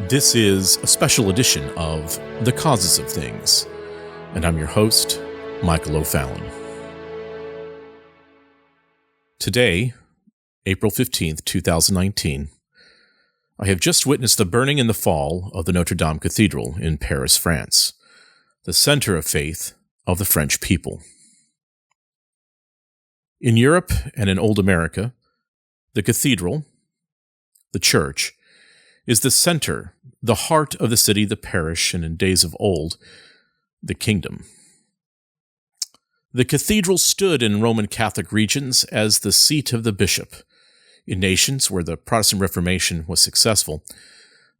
This is a special edition of The Causes of Things, and I'm your host, Michael O'Fallon. Today, April 15th, 2019, I have just witnessed the burning and the fall of the Notre Dame Cathedral in Paris, France, the center of faith of the French people. In Europe and in Old America, the cathedral, the church, is the center, the heart of the city, the parish, and in days of old, the kingdom. The cathedral stood in Roman Catholic regions as the seat of the bishop. In nations where the Protestant Reformation was successful,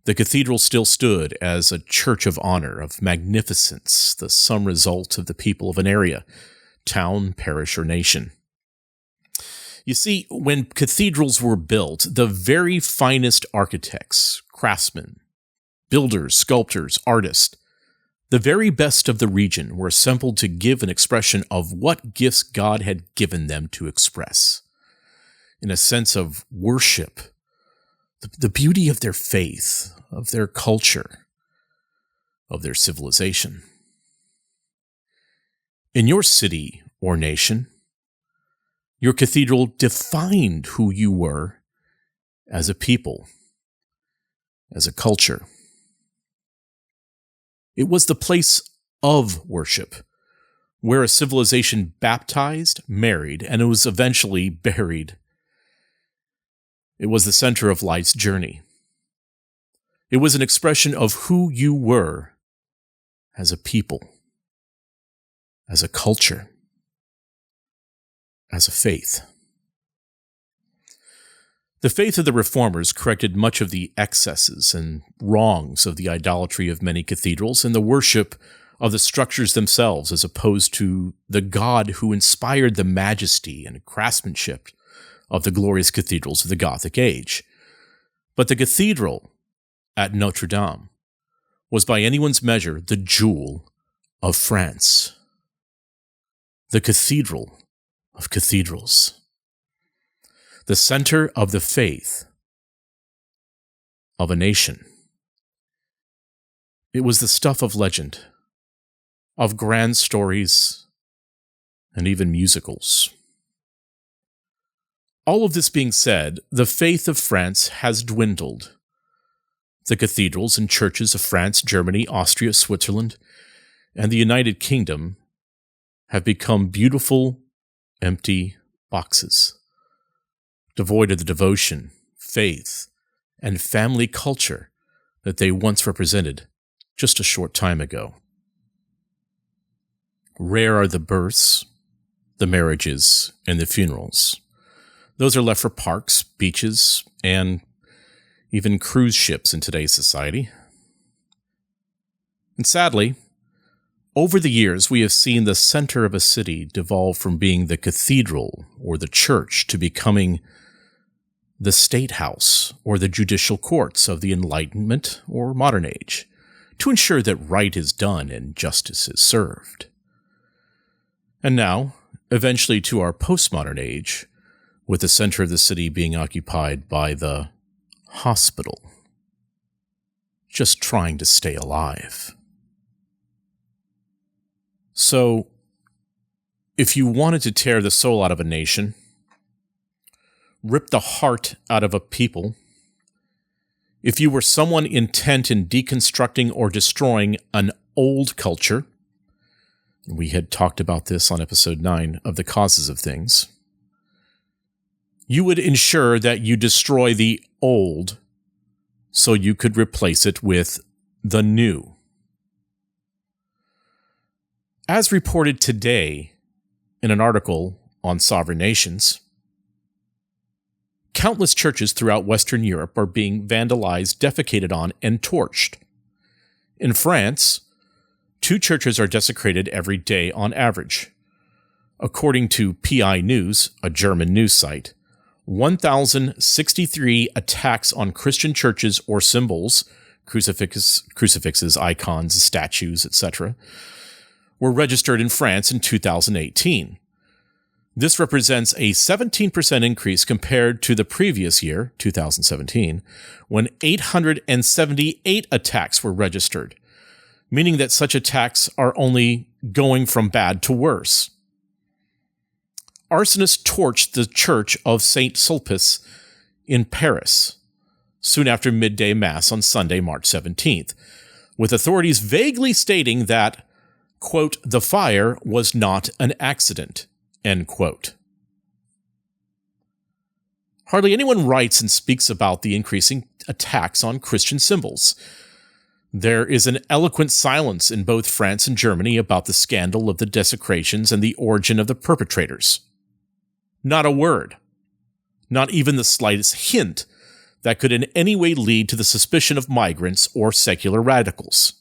the cathedral still stood as a church of honor, of magnificence, the sum result of the people of an area, town, parish, or nation. You see, when cathedrals were built, the very finest architects, craftsmen, builders, sculptors, artists, the very best of the region were assembled to give an expression of what gifts God had given them to express. In a sense of worship, the beauty of their faith, of their culture, of their civilization. In your city or nation, your cathedral defined who you were as a people, as a culture. It was the place of worship, where a civilization baptized, married, and it was eventually buried. It was the center of life's journey. It was an expression of who you were as a people, as a culture, as a faith. The faith of the Reformers corrected much of the excesses and wrongs of the idolatry of many cathedrals and the worship of the structures themselves, as opposed to the God who inspired the majesty and craftsmanship of the glorious cathedrals of the Gothic age. But the cathedral at Notre Dame was by anyone's measure the jewel of France. The cathedral of cathedrals. The center of the faith of a nation. It was the stuff of legend, of grand stories, and even musicals. All of this being said, the faith of France has dwindled. The cathedrals and churches of France, Germany, Austria, Switzerland, and the United Kingdom have become beautiful, empty boxes, devoid of the devotion, faith, and family culture that they once represented just a short time ago. Rare are the births, the marriages, and the funerals. Those are left for parks, beaches, and even cruise ships in today's society. And sadly, over the years, we have seen the center of a city devolve from being the cathedral or the church to becoming the state house or the judicial courts of the Enlightenment or modern age, to ensure that right is done and justice is served. And now, eventually to our postmodern age, with the center of the city being occupied by the hospital, just trying to stay alive. So, if you wanted to tear the soul out of a nation, rip the heart out of a people, if you were someone intent in deconstructing or destroying an old culture, and we had talked about this on episode 9 of The Causes of Things, you would ensure that you destroy the old so you could replace it with the new. As reported today in an article on sovereign nations, countless churches throughout Western Europe are being vandalized, defecated on, and torched. In France, 2 churches are desecrated every day on average. According to PI News, a German news site, 1,063 attacks on Christian churches or symbols, crucifixes, icons, statues, etc., were registered in France in 2018. This represents a 17% increase compared to the previous year, 2017, when 878 attacks were registered, meaning that such attacks are only going from bad to worse. Arsonists torched the church of Saint Sulpice in Paris soon after midday mass on Sunday, March 17th, with authorities vaguely stating that, quote, the fire was not an accident, end quote. Hardly anyone writes and speaks about the increasing attacks on Christian symbols. There is an eloquent silence in both France and Germany about the scandal of the desecrations and the origin of the perpetrators. Not a word, not even the slightest hint that could in any way lead to the suspicion of migrants or secular radicals.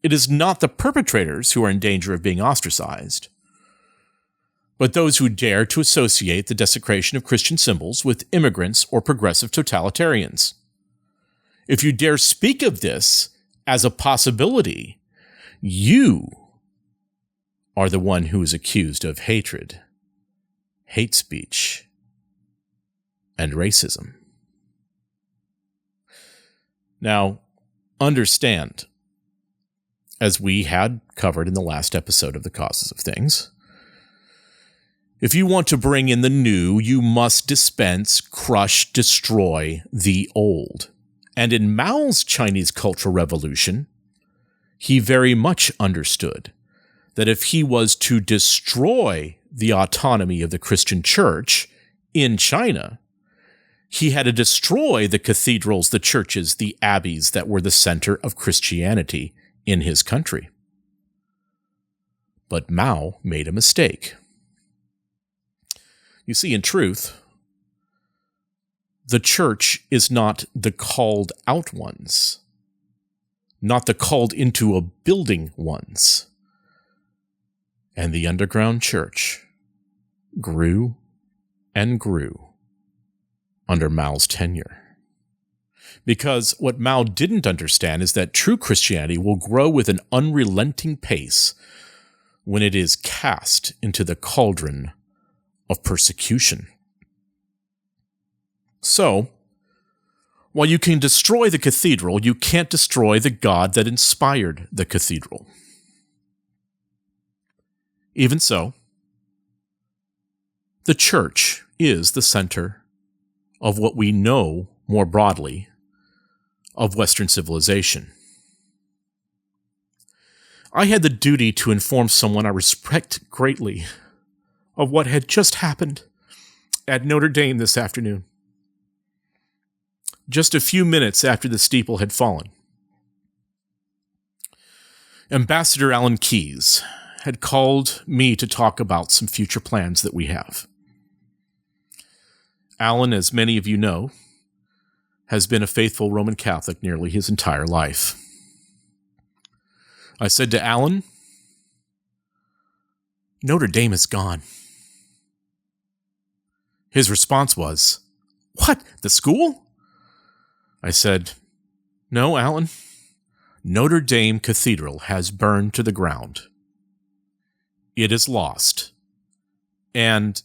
It is not the perpetrators who are in danger of being ostracized, but those who dare to associate the desecration of Christian symbols with immigrants or progressive totalitarians. If you dare speak of this as a possibility, you are the one who is accused of hatred, hate speech, and racism. Now, understand, as we had covered in the last episode of The Causes of Things, if you want to bring in the new, you must dispense, crush, destroy the old. And in Mao's Chinese Cultural Revolution, he very much understood that if he was to destroy the autonomy of the Christian church in China, he had to destroy the cathedrals, the churches, the abbeys that were the center of Christianity in his country. But Mao made a mistake. You see, in truth, the church is not the called out ones, not the called into a building ones. And the underground church grew and grew under Mao's tenure. Because what Mao didn't understand is that true Christianity will grow with an unrelenting pace when it is cast into the cauldron of persecution. So, while you can destroy the cathedral, you can't destroy the God that inspired the cathedral. Even so, the church is the center of what we know more broadly of Western civilization. I had the duty to inform someone I respect greatly of what had just happened at Notre Dame this afternoon, just a few minutes after the steeple had fallen. Ambassador Alan Keyes had called me to talk about some future plans that we have. Alan, as many of you know, has been a faithful Roman Catholic nearly his entire life. I said to Alan, Notre Dame is gone. His response was, "What, the school?" I said, "No, Alan. Notre Dame Cathedral has burned to the ground. It is lost. And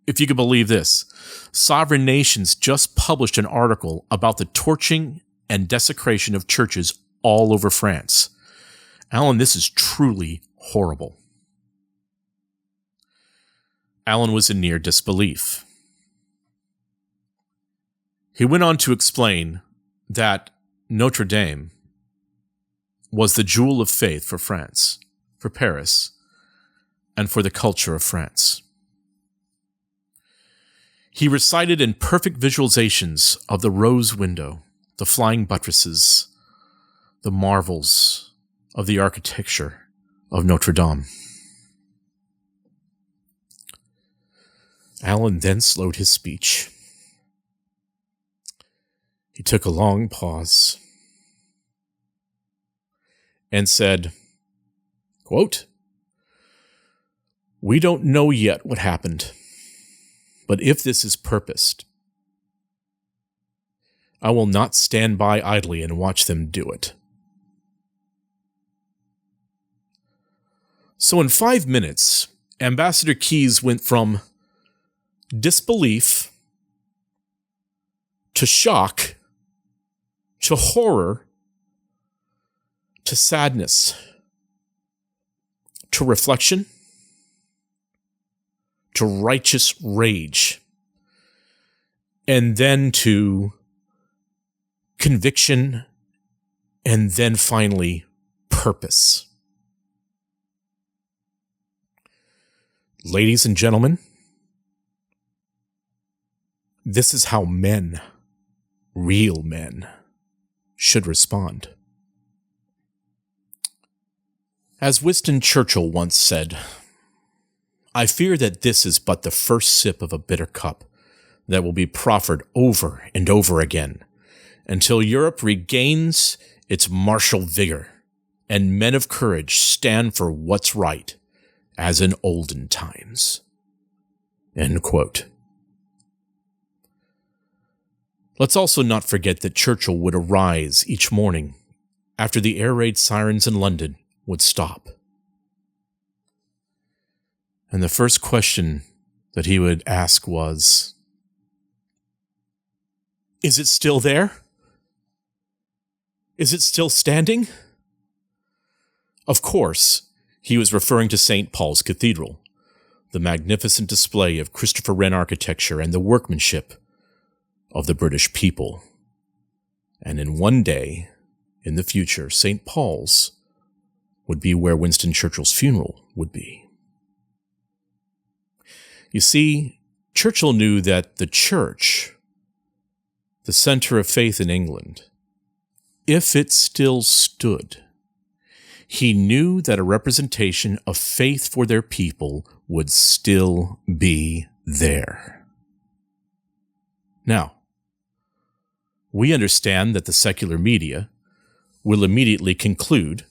if you could believe this, Sovereign Nations just published an article about the torching and desecration of churches all over France. Alan, this is truly horrible." Alan was in near disbelief. He went on to explain that Notre Dame was the jewel of faith for France, for Paris, and for the culture of France. He recited in perfect visualizations of the rose window, the flying buttresses, the marvels of the architecture of Notre Dame. Alan then slowed his speech. He took a long pause and said, quote, "We don't know yet what happened, but if this is purposed, I will not stand by idly and watch them do it." So in 5 minutes, Ambassador Keyes went from disbelief to shock to horror to sadness to reflection to righteous rage, and then to conviction, and then finally purpose. Ladies and gentlemen, this is how men, real men, should respond. As Winston Churchill once said, I fear that this is but the first sip of a bitter cup that will be proffered over and over again until Europe regains its martial vigor and men of courage stand for what's right, as in olden times. End quote. Let's also not forget that Churchill would arise each morning after the air raid sirens in London would stop. And the first question that he would ask was, is it still there? Is it still standing? Of course, he was referring to St. Paul's Cathedral, the magnificent display of Christopher Wren architecture and the workmanship of the British people. And in one day, in the future, St. Paul's would be where Winston Churchill's funeral would be. You see, Churchill knew that the church, the center of faith in England, if it still stood, he knew that a representation of faith for their people would still be there. Now, we understand that the secular media will immediately conclude,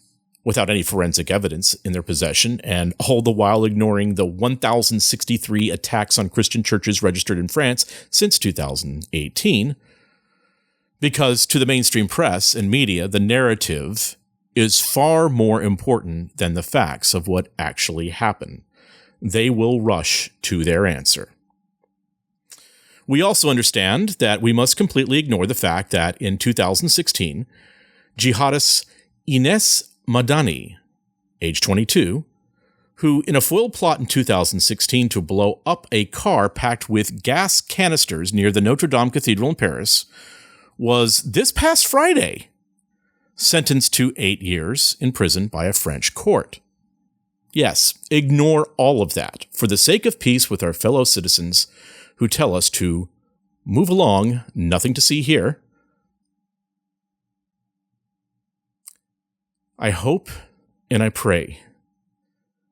without any forensic evidence in their possession, and all the while ignoring the 1,063 attacks on Christian churches registered in France since 2018, because to the mainstream press and media, the narrative is far more important than the facts of what actually happened. They will rush to their answer. We also understand that we must completely ignore the fact that in 2016, jihadist Ines Madani, age 22, who in a foiled plot in 2016 to blow up a car packed with gas canisters near the Notre Dame Cathedral in Paris, was this past Friday sentenced to 8 years in prison by a French court. Yes, ignore all of that for the sake of peace with our fellow citizens who tell us to move along, nothing to see here. I hope and I pray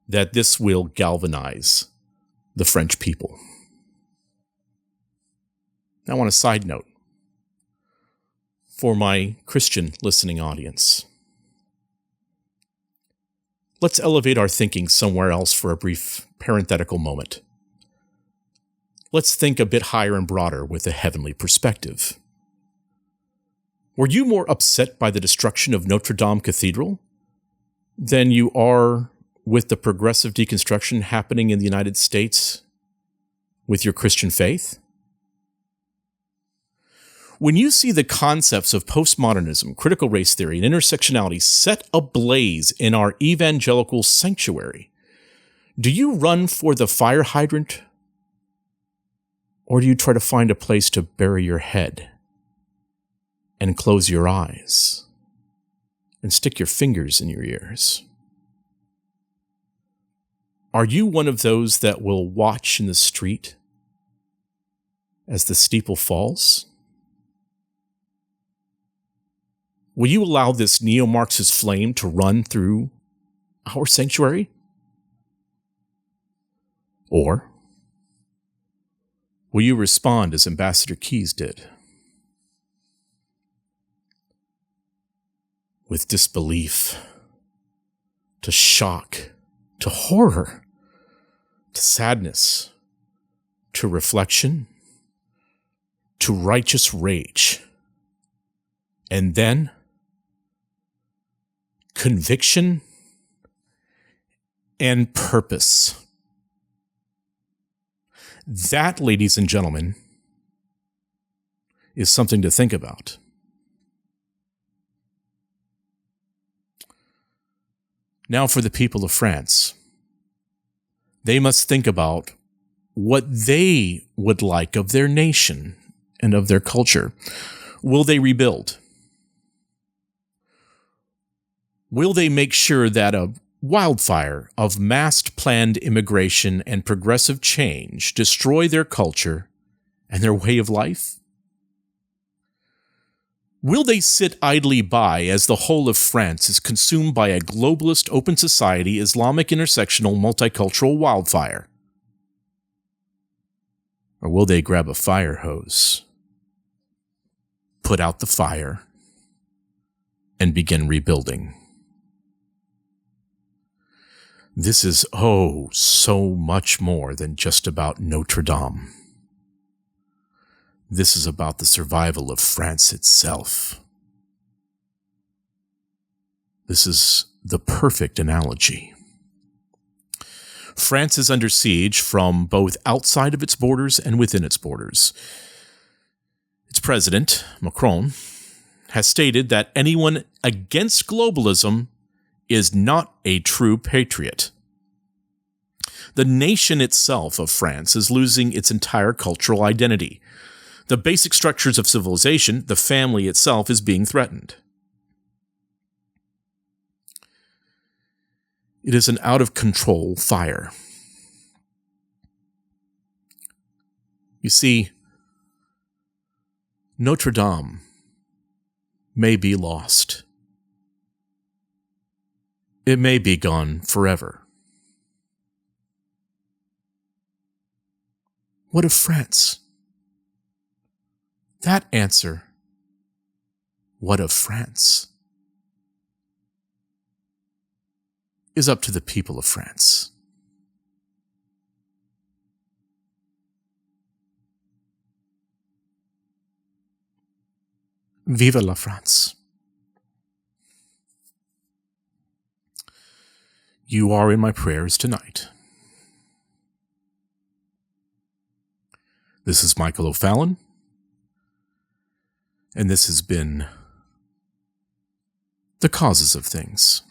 that this will galvanize the French people. Now, on a side note, for my Christian listening audience, let's elevate our thinking somewhere else for a brief parenthetical moment. Let's think a bit higher and broader with a heavenly perspective. Were you more upset by the destruction of Notre Dame Cathedral than you are with the progressive deconstruction happening in the United States with your Christian faith? When you see the concepts of postmodernism, critical race theory, and intersectionality set ablaze in our evangelical sanctuary, do you run for the fire hydrant, or do you try to find a place to bury your head and close your eyes and stick your fingers in your ears? Are you one of those that will watch in the street as the steeple falls? Will you allow this neo-Marxist flame to run through our sanctuary? Or will you respond as Ambassador Keyes did? With disbelief, to shock, to horror, to sadness, to reflection, to righteous rage, and then conviction and purpose. That, ladies and gentlemen, is something to think about. Now for the people of France. They must think about what they would like of their nation and of their culture. Will they rebuild? Will they make sure that a wildfire of massed planned immigration and progressive change destroy their culture and their way of life? Will they sit idly by as the whole of France is consumed by a globalist open society, Islamic intersectional multicultural wildfire? Or will they grab a fire hose, put out the fire, and begin rebuilding? This is, so much more than just about Notre Dame. This is about the survival of France itself. This is the perfect analogy. France is under siege from both outside of its borders and within its borders. Its president, Macron, has stated that anyone against globalism is not a true patriot. The nation itself of France is losing its entire cultural identity. The basic structures of civilization, the family itself, is being threatened. It is an out-of-control fire. You see, Notre Dame may be lost. It may be gone forever. What of France? That answer, what of France, is up to the people of France. Vive la France. You are in my prayers tonight. This is Michael O'Fallon, and this has been The Causes of Things.